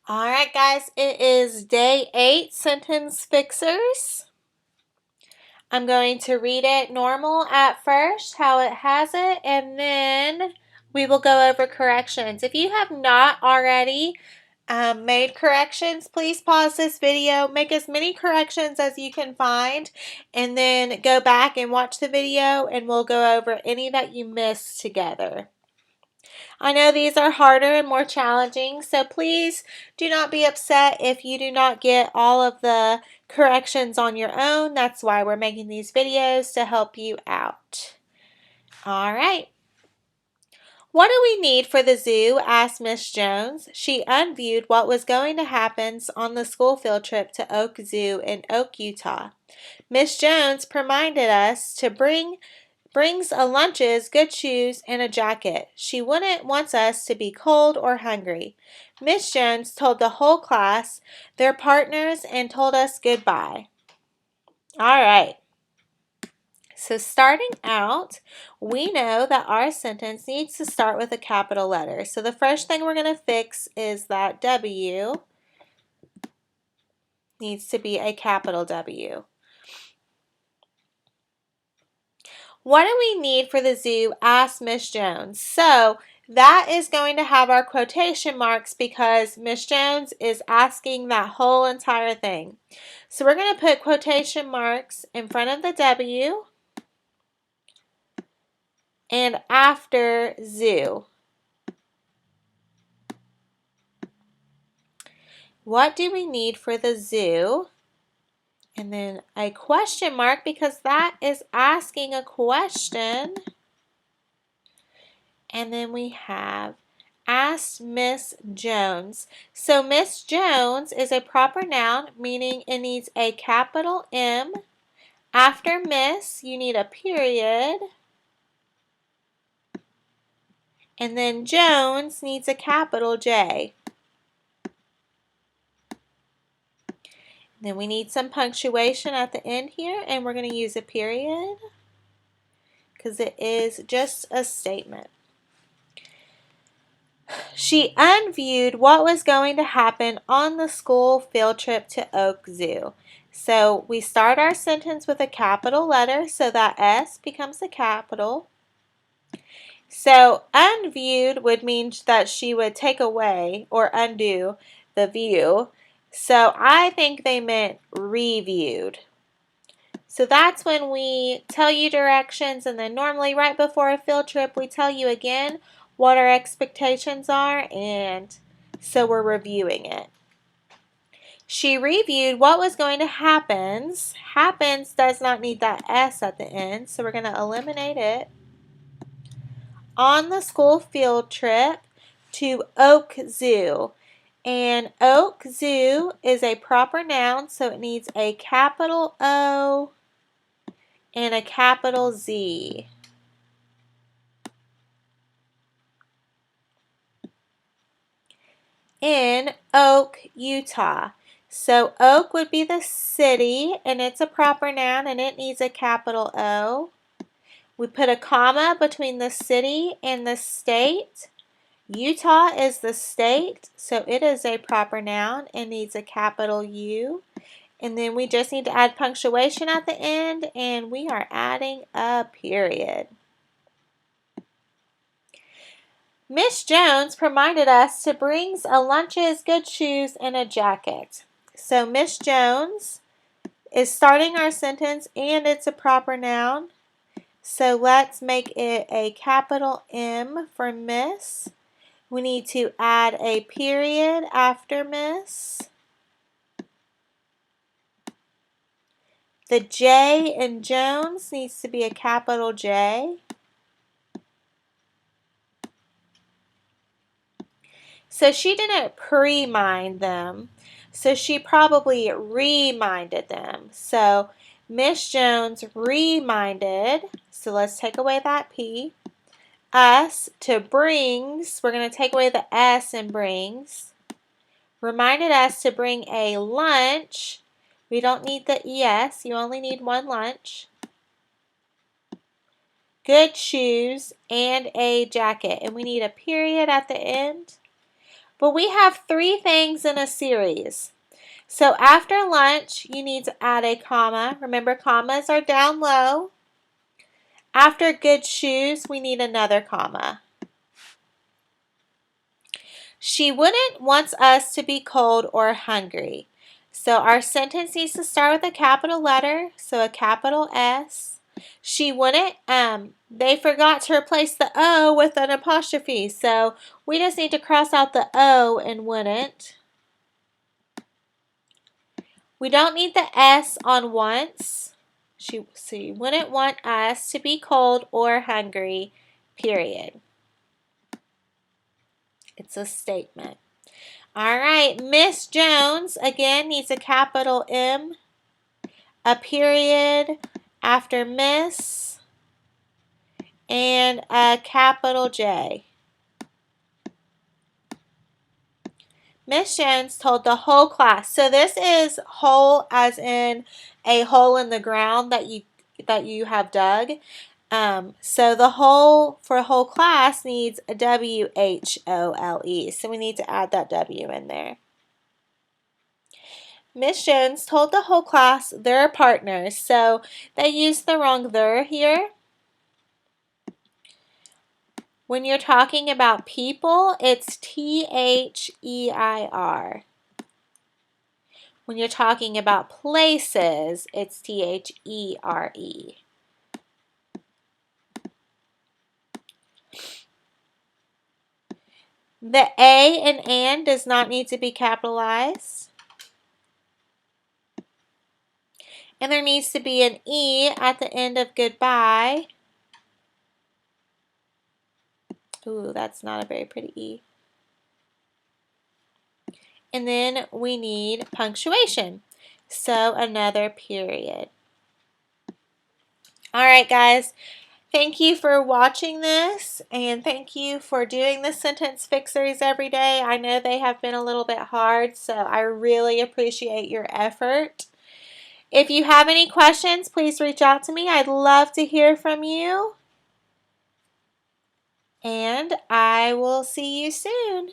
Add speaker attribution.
Speaker 1: All right, guys, it is day 8, Sentence Fixers. I'm going to read it normal at first, how it has it, and then we will go over corrections. If you have not already made corrections, please pause this video, make as many corrections as you can find, and then go back and watch the video, and we'll go over any that you missed together. I know these are harder and more challenging, so please do not be upset if you do not get all of the corrections on your own. That's why we're making these videos to help you out. All right. What do we need for the zoo? Asked Miss Jones. She unviewed what was going to happen on the school field trip to Oak Zoo in Oak, Utah. Miss Jones reminded us to brings a lunches, good shoes, and a jacket. She wouldn't want us to be cold or hungry. Miss Jones told the whole class their partners and told us goodbye. All right. So starting out, we know that our sentence needs to start with a capital letter. So the first thing we're going to fix is that W needs to be a capital W. What do we need for the zoo? Asked Miss Jones. So that is going to have our quotation marks because Miss Jones is asking that whole entire thing. So we're going to put quotation marks in front of the W and after zoo. What do we need for the zoo? And then a question mark because that is asking a question. And then we have asked Miss Jones. So Miss Jones is a proper noun, meaning it needs a capital M. After Miss, you need a period. And then Jones needs a capital J. Then we need some punctuation at the end here, and we're going to use a period because it is just a statement. She unviewed what was going to happen on the school field trip to Oak Zoo. So we start our sentence with a capital letter so that S becomes a capital. So unviewed would mean that she would take away or undo the view. So I think they meant reviewed. So that's when we tell you directions, and then normally right before a field trip we tell you again what our expectations are, and so we're reviewing it. She reviewed what was going to happen. Happens does not need that S at the end, so we're going to eliminate it. On the school field trip to Oak Zoo. And Oak Zoo is a proper noun, so it needs a capital O and a capital Z. In Oak, Utah. So Oak would be the city, and it's a proper noun, and it needs a capital O. We put a comma between the city and the state. Utah is the state, so it is a proper noun and needs a capital U. And then we just need to add punctuation at the end, and we are adding a period. Miss Jones reminded us to bring a lunches, good shoes, and a jacket. So Miss Jones is starting our sentence, and it's a proper noun. So let's make it a capital M for Miss. We need to add a period after Miss. The J in Jones needs to be a capital J. So she didn't pre-mind them. So she probably reminded them. So Miss Jones reminded, so let's take away that P, us to brings, we're going to take away the S in brings, reminded us to bring a lunch. We don't need the ES, you only need one lunch. Good shoes and a jacket, and we need a period at the end. But we have 3 things in a series. So after lunch, you need to add a comma. Remember, commas are down low. After good shoes, we need another comma. She wouldn't want us to be cold or hungry. So our sentence needs to start with a capital letter, so a capital S. She wouldn't, they forgot to replace the O with an apostrophe, so we just need to cross out the O and wouldn't. We don't need the S on once. She wouldn't want us to be cold or hungry, period. It's a statement. All right, Miss Jones, again, needs a capital M, a period after Miss, and a capital J. Miss Jones told the whole class. So this is hole as in a hole in the ground that you have dug. So the whole for whole class needs a W-H-O-L-E. So we need to add that W in there. Miss Jones told the whole class they're partners. So they used the wrong "they're" here. When you're talking about people, it's T-H-E-I-R. When you're talking about places, it's T-H-E-R-E. The A in and does not need to be capitalized. And there needs to be an E at the end of goodbye. Ooh, that's not a very pretty E. And then we need punctuation. So another period. All right, guys. Thank you for watching this, and thank you for doing the sentence fixers every day. I know they have been a little bit hard, so I really appreciate your effort. If you have any questions, please reach out to me. I'd love to hear from you. And I will see you soon.